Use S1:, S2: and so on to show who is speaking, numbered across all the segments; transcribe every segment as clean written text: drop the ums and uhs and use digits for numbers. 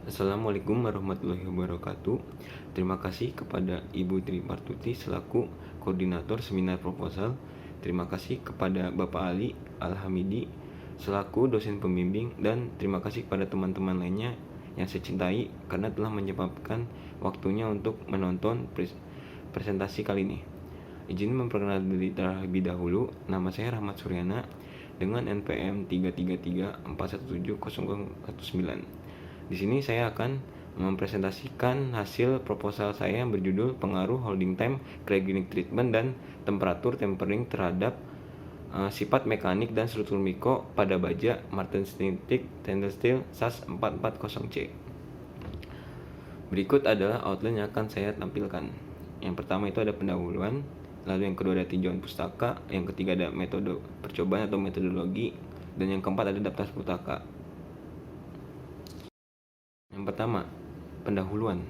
S1: Assalamualaikum warahmatullahi wabarakatuh. Terima kasih kepada Ibu Tri Martuti selaku koordinator seminar proposal. Terima kasih kepada Bapak Ali Alhamidi selaku dosen pembimbing, dan terima kasih kepada teman-teman lainnya yang saya cintai karena telah menyebabkan waktunya untuk menonton presentasi kali ini. Izin memperkenalkan diri terlebih dahulu. Nama saya Rahmat Suryana dengan NPM 333417019. Di sini saya akan mempresentasikan hasil proposal saya yang berjudul pengaruh holding time, cryogenic treatment, dan temperatur tempering terhadap sifat mekanik dan struktur mikro pada baja martensitic stainless steel SAS 440C. Berikut adalah outline yang akan saya tampilkan. Yang pertama itu ada pendahuluan, lalu yang kedua ada tinjauan pustaka, yang ketiga ada metode percobaan atau metodologi, dan yang keempat ada daftar pustaka. Yang pertama, pendahuluan.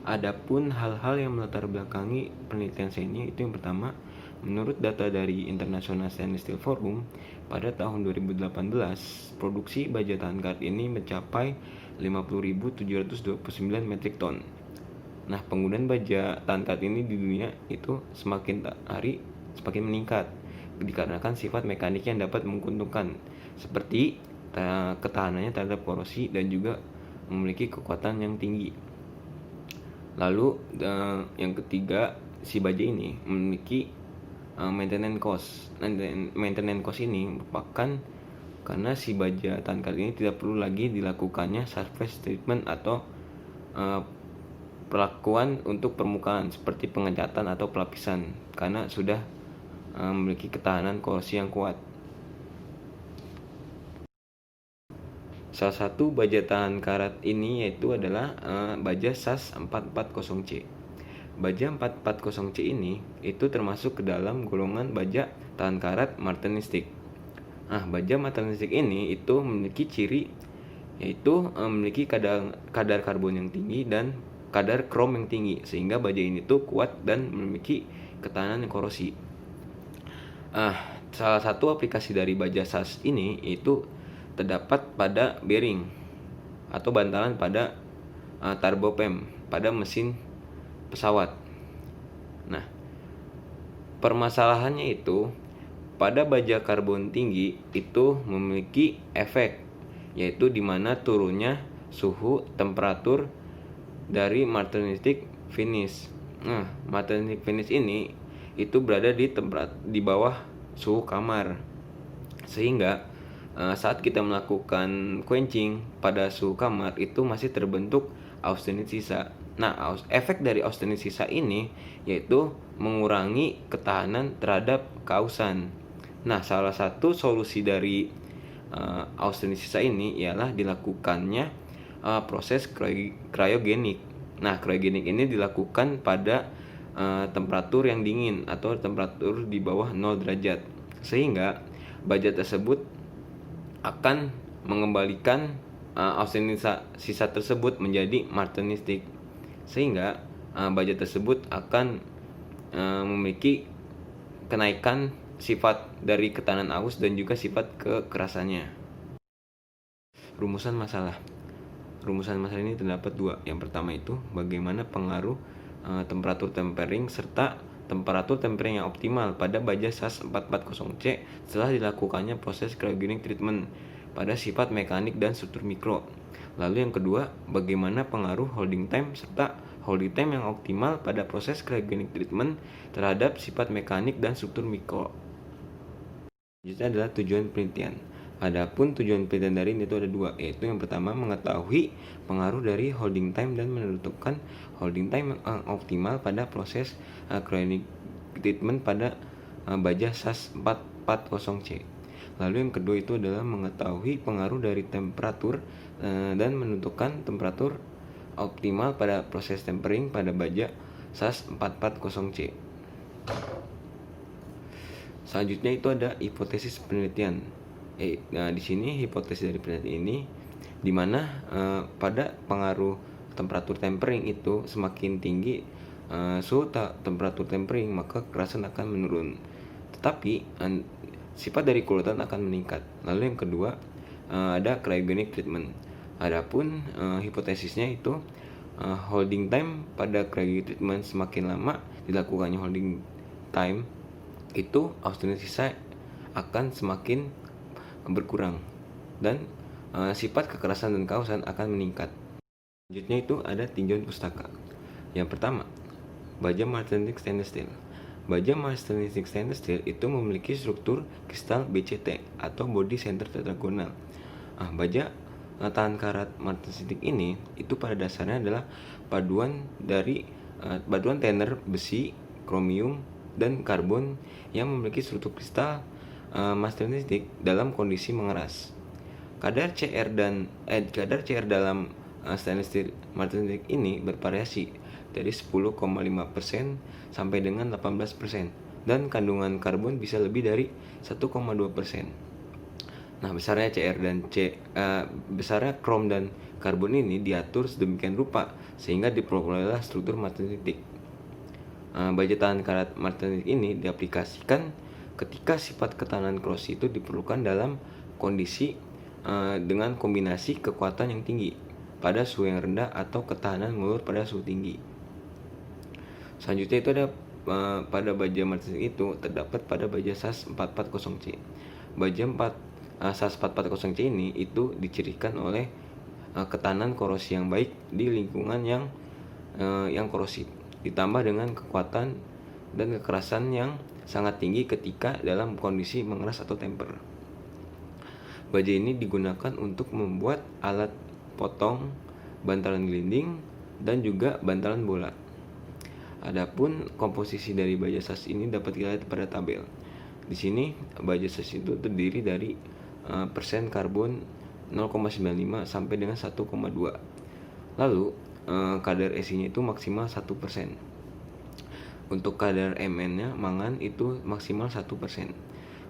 S1: Adapun hal-hal yang melatar belakangi penelitian saya ini, itu yang pertama, menurut data dari International Stainless Steel Forum, pada tahun 2018, produksi baja tahan karat ini mencapai 50.729 metrik ton. Nah, penggunaan baja tahan karat ini di dunia itu semakin hari semakin meningkat dikarenakan sifat mekanik yang dapat menguntungkan, seperti ketahanannya terhadap korosi dan juga memiliki kekuatan yang tinggi. Lalu yang ketiga, si baja ini memiliki maintenance cost. Maintenance cost ini merupakan karena si baja tahan karat ini tidak perlu lagi dilakukannya surface treatment atau perlakuan untuk permukaan seperti pengecatan atau pelapisan, karena sudah memiliki ketahanan korosi yang kuat. Salah satu baja tahan karat ini yaitu adalah baja SAS 440C. Baja 440C ini itu termasuk ke dalam golongan baja tahan karat martensitic. Nah, baja martensitic ini itu memiliki ciri yaitu memiliki kadar karbon yang tinggi dan kadar krom yang tinggi, sehingga baja ini tuh kuat dan memiliki ketahanan korosi. Salah satu aplikasi dari baja SAS ini itu terdapat pada bearing atau bantalan pada turbopem pada mesin pesawat. Nah, permasalahannya itu pada baja karbon tinggi itu memiliki efek, yaitu di mana turunnya suhu temperatur dari martensitic finish. Nah, martensitic finish ini itu berada di bawah suhu kamar, sehingga saat kita melakukan quenching pada suhu kamar itu masih terbentuk austenit sisa. Nah, efek dari austenit sisa ini yaitu mengurangi ketahanan terhadap kausan. Nah, salah satu solusi dari austenit sisa ini ialah dilakukannya proses cryogenik. Nah, cryogenik ini dilakukan pada temperatur yang dingin atau temperatur di bawah 0 derajat, sehingga baja tersebut akan mengembalikan austenit sisa tersebut menjadi martensitic, sehingga baja tersebut akan memiliki kenaikan sifat dari ketahanan aus dan juga sifat kekerasannya. Rumusan masalah ini terdapat dua. Yang pertama itu bagaimana pengaruh temperatur tempering serta temperatur tempering yang optimal pada baja SAS 440C setelah dilakukannya proses cryogenic treatment pada sifat mekanik dan struktur mikro. Lalu yang kedua, bagaimana pengaruh holding time serta holding time yang optimal pada proses cryogenic treatment terhadap sifat mekanik dan struktur mikro. Selanjutnya adalah tujuan penelitian. Adapun tujuan penelitian dari ini itu ada dua, yaitu yang pertama mengetahui pengaruh dari holding time dan menentukan holding time yang optimal pada proses cryogenic treatment pada baja SAS 440C. Lalu yang kedua itu adalah mengetahui pengaruh dari temperatur dan menentukan temperatur optimal pada proses tempering pada baja SAS 440C. Selanjutnya itu ada hipotesis penelitian. Nah, di sini hipotesis dari penelitian ini di mana pada pengaruh temperatur tempering itu semakin tinggi suhu temperatur tempering, maka kekerasan akan menurun, tetapi sifat dari kulutan akan meningkat. Lalu yang kedua ada cryogenic treatment. Adapun hipotesisnya itu holding time pada cryogenic treatment semakin lama dilakukannya holding time itu austenite sisa akan semakin berkurang dan sifat kekerasan dan kausan akan meningkat. Selanjutnya itu ada tinjauan pustaka. Yang pertama, baja martensitic stainless steel. Baja martensitic stainless steel itu memiliki struktur kristal BCT atau body center tetragonal. Baja tahan karat martensitic ini itu pada dasarnya adalah paduan tenor besi, kromium, dan karbon yang memiliki struktur kristal martensitic dalam kondisi mengeras. Kadar CR dalam stainless steel martensitic ini bervariasi dari 10,5% sampai dengan 18% dan kandungan karbon bisa lebih dari 1,2%. Nah, besarnya krom dan karbon ini diatur sedemikian rupa sehingga diperolehlah struktur martensitic. Baja tahan karat martensitic ini diaplikasikan ketika sifat ketahanan korrosi itu diperlukan dalam kondisi dengan kombinasi kekuatan yang tinggi pada suhu yang rendah atau ketahanan mulur pada suhu tinggi. Selanjutnya itu ada pada baja martensitic itu terdapat pada baja SAS 440C. SAS 440C ini itu dicirikan oleh ketahanan korosi yang baik di lingkungan yang korosif, ditambah dengan kekuatan dan kekerasan yang sangat tinggi ketika dalam kondisi mengeras atau temper. Baja ini digunakan untuk membuat alat potong, bantalan gelinding, dan juga bantalan bola. Adapun komposisi dari baja SAS ini dapat dilihat pada tabel. Di sini baja SAS itu terdiri dari persen karbon 0,95 sampai dengan 1,2. Lalu kadar Esi-nya itu maksimal 1%. Untuk kadar Mn-nya mangan itu maksimal 1%.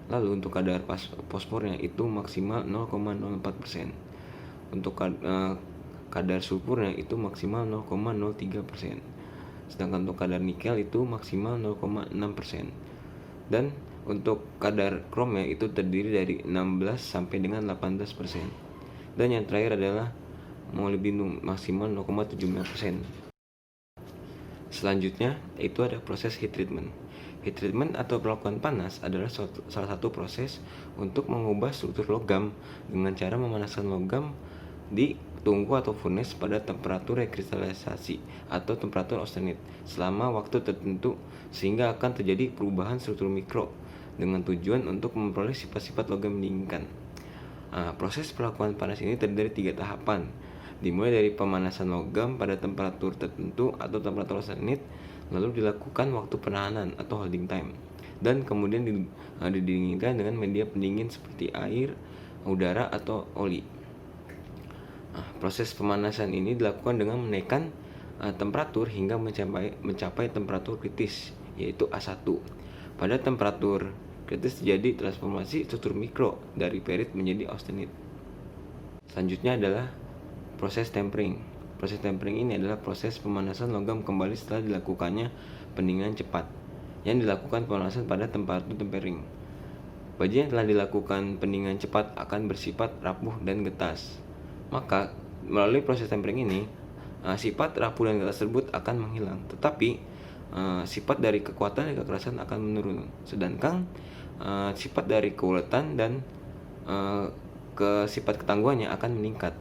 S1: Lalu untuk kadar fosfornya itu maksimal 0,04%. Untuk kadar sulfurnya itu maksimal 0,03%. Sedangkan untuk kadar nikel itu maksimal 0,6%. Dan untuk kadar kromnya itu terdiri dari 16 sampai dengan 18%. Dan yang terakhir adalah molybdenum maksimal 0,75%. Selanjutnya itu ada proses heat treatment. Heat treatment atau perlakuan panas adalah salah satu proses untuk mengubah struktur logam dengan cara memanaskan logam di tungku atau furnace pada temperatur rekristalisasi atau temperatur austenite selama waktu tertentu sehingga akan terjadi perubahan struktur mikro dengan tujuan untuk memperoleh sifat-sifat logam yang diinginkan. Proses perlakuan panas ini terdiri dari 3 tahapan, dimulai dari pemanasan logam pada temperatur tertentu atau temperatur austenite, lalu dilakukan waktu penahanan atau holding time, dan kemudian didinginkan dengan media pendingin seperti air, udara, atau oli. Proses pemanasan ini dilakukan dengan menaikkan temperatur hingga mencapai temperatur kritis, yaitu A1. Pada temperatur kritis terjadi transformasi struktur mikro dari perit menjadi austenite. Selanjutnya adalah proses tempering. Proses tempering ini adalah proses pemanasan logam kembali setelah dilakukannya pendinginan cepat, yang dilakukan pemanasan pada temperatur tempering. Baja yang telah dilakukan pendinginan cepat akan bersifat rapuh dan getas. Maka melalui proses tempering ini, sifat rapuh dan getas tersebut akan menghilang, tetapi sifat dari kekuatan dan kekerasan akan menurun. Sedangkan sifat dari keuletan dan sifat ketangguhannya akan meningkat.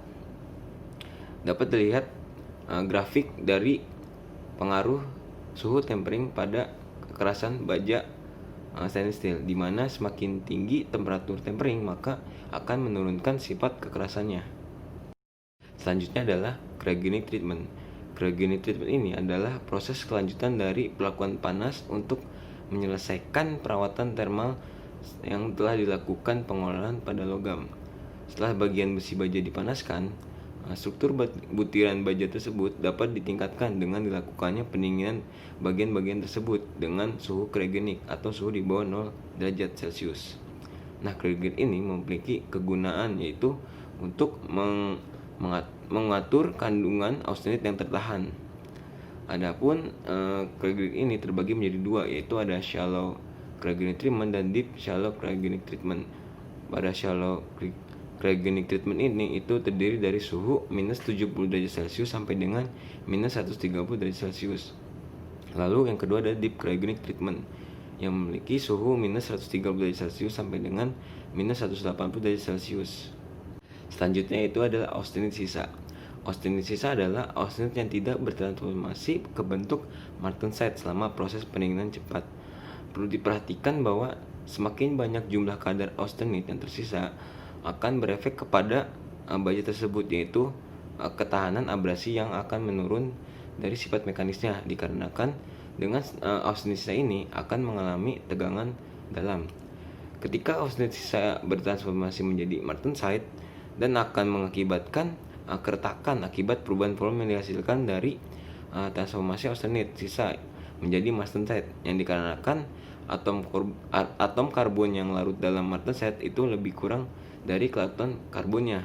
S1: Dapat dilihat grafik dari pengaruh suhu tempering pada kekerasan baja stainless steel, di mana semakin tinggi temperatur tempering maka akan menurunkan sifat kekerasannya. Selanjutnya adalah cryogenic treatment. Cryogenic treatment ini adalah proses kelanjutan dari perlakuan panas untuk menyelesaikan perawatan termal yang telah dilakukan pengolahan pada logam. Setelah bagian besi baja dipanaskan, struktur butiran baja tersebut dapat ditingkatkan dengan dilakukannya pendinginan bagian-bagian tersebut dengan suhu kryogenik atau suhu di bawah 0 derajat Celcius. Nah, kryogen ini memiliki kegunaan yaitu untuk mengatur kandungan austenite yang tertahan. Adapun cryogenic ini terbagi menjadi 2, yaitu ada shallow cryogenic treatment dan deep shallow cryogenic treatment. Pada shallow cryogenic treatment ini itu terdiri dari suhu minus 70 derajat Celcius sampai dengan minus 130 derajat Celcius. Lalu yang kedua ada deep cryogenic treatment yang memiliki suhu minus 130 derajat Celcius sampai dengan minus 180 derajat Celcius. Selanjutnya itu adalah austenit sisa. Austenit sisa adalah austenit yang tidak bertransformasi ke bentuk martensite selama proses pendinginan cepat. Perlu diperhatikan bahwa semakin banyak jumlah kadar austenit yang tersisa akan berefek kepada baja tersebut, yaitu ketahanan abrasi yang akan menurun dari sifat mekanisnya dikarenakan dengan austenit sisa ini akan mengalami tegangan dalam. Ketika austenit sisa bertransformasi menjadi martensite dan akan mengakibatkan keretakan akibat perubahan volume yang dihasilkan dari transformasi austenit sisa menjadi martensite yang dikarenakan atom karbon yang larut dalam martensite itu lebih kurang dari kelaratan karbonnya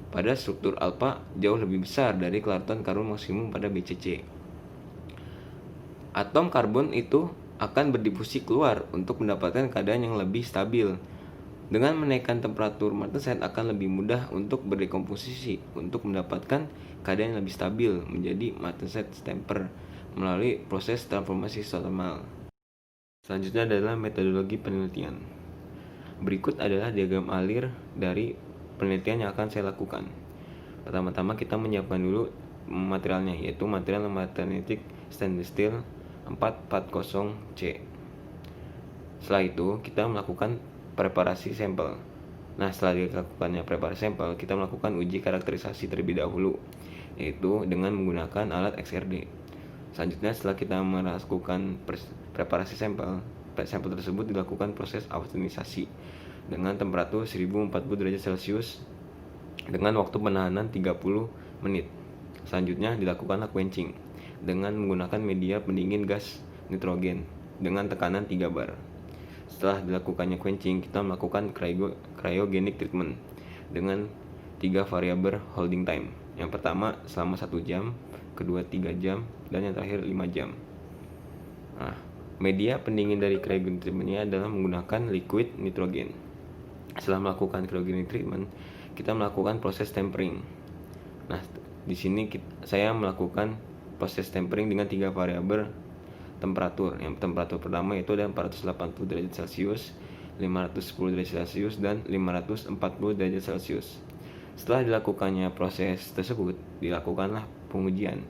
S1: pada struktur alfa jauh lebih besar dari kelaratan karbon maksimum pada BCC. Atom karbon itu akan berdifusi keluar untuk mendapatkan keadaan yang lebih stabil. Dengan menaikkan temperatur martensite akan lebih mudah untuk berdekomposisi untuk mendapatkan keadaan yang lebih stabil menjadi martensite stamper melalui proses transformasi isotermal. Selanjutnya adalah metodologi penelitian. Berikut adalah diagram alir dari penelitian yang akan saya lakukan. Pertama-tama kita menyiapkan dulu materialnya, yaitu material magnetic stainless steel 440C. Setelah itu kita melakukan preparasi sampel. Nah, setelah dilakukannya preparasi sampel, kita melakukan uji karakterisasi terlebih dahulu, yaitu dengan menggunakan alat XRD. Selanjutnya, setelah kita melakukan preparasi sampel tersebut dilakukan proses austenisasi dengan temperatur 1040 derajat Celcius dengan waktu penahanan 30 menit. Selanjutnya dilakukanlah quenching dengan menggunakan media pendingin gas nitrogen dengan tekanan 3 bar. Setelah dilakukannya quenching, kita melakukan cryogenic treatment dengan 3 variabel holding time. Yang pertama selama 1 jam, kedua 3 jam, dan yang terakhir 5 jam. Nah, media pendingin dari cryogenic treatment ini adalah menggunakan liquid nitrogen. Setelah melakukan cryogenic treatment, kita melakukan proses tempering. Nah, di sini saya melakukan proses tempering dengan 3 variabel temperatur. Yang temperatur pertama itu ada 480 derajat Celcius, 510 derajat Celcius, dan 540 derajat Celcius. Setelah dilakukannya proses tersebut, dilakukanlah pengujian.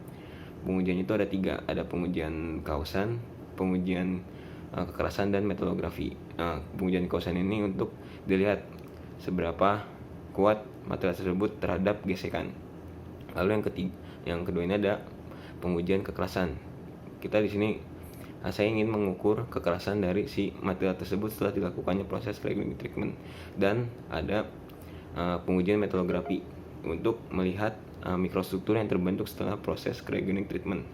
S1: Pengujian itu ada 3, ada pengujian kausan, pengujian kekerasan, dan metalografi. Pengujian kausan ini untuk dilihat seberapa kuat material tersebut terhadap gesekan. Lalu yang kedua ini ada pengujian kekerasan. Kita di sini saya ingin mengukur kekerasan dari si material tersebut setelah dilakukannya proses cryogenic treatment, dan ada pengujian metalografi untuk melihat mikrostruktur yang terbentuk setelah proses cryogenic treatment.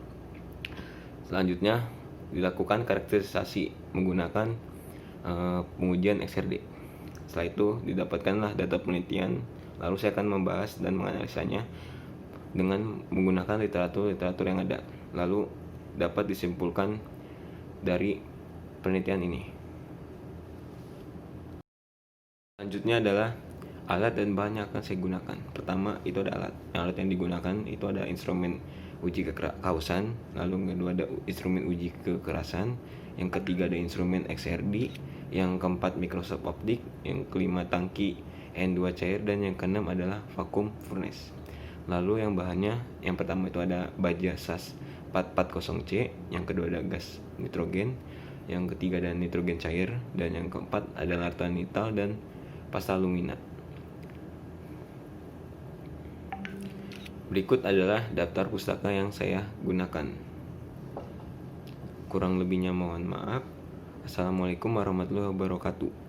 S1: Selanjutnya dilakukan karakterisasi menggunakan pengujian XRD. Setelah itu didapatkanlah data penelitian, lalu saya akan membahas dan menganalisanya dengan menggunakan literatur yang ada, lalu dapat disimpulkan dari penelitian ini. Selanjutnya adalah alat dan bahan yang akan saya gunakan. Pertama itu ada alat yang digunakan itu ada instrumen uji kausan, lalu yang kedua ada instrumen uji kekerasan, yang ketiga ada instrumen XRD, yang keempat mikroskop optik, yang kelima tangki N2 cair, dan yang keenam adalah vacuum furnace. Lalu yang bahannya, yang pertama itu ada baja SAS 440C, yang kedua ada gas nitrogen, yang ketiga ada nitrogen cair, dan yang keempat ada lartan nital dan pasta alumina. Berikut adalah daftar pustaka yang saya gunakan. Kurang lebihnya mohon maaf. Assalamualaikum warahmatullahi wabarakatuh.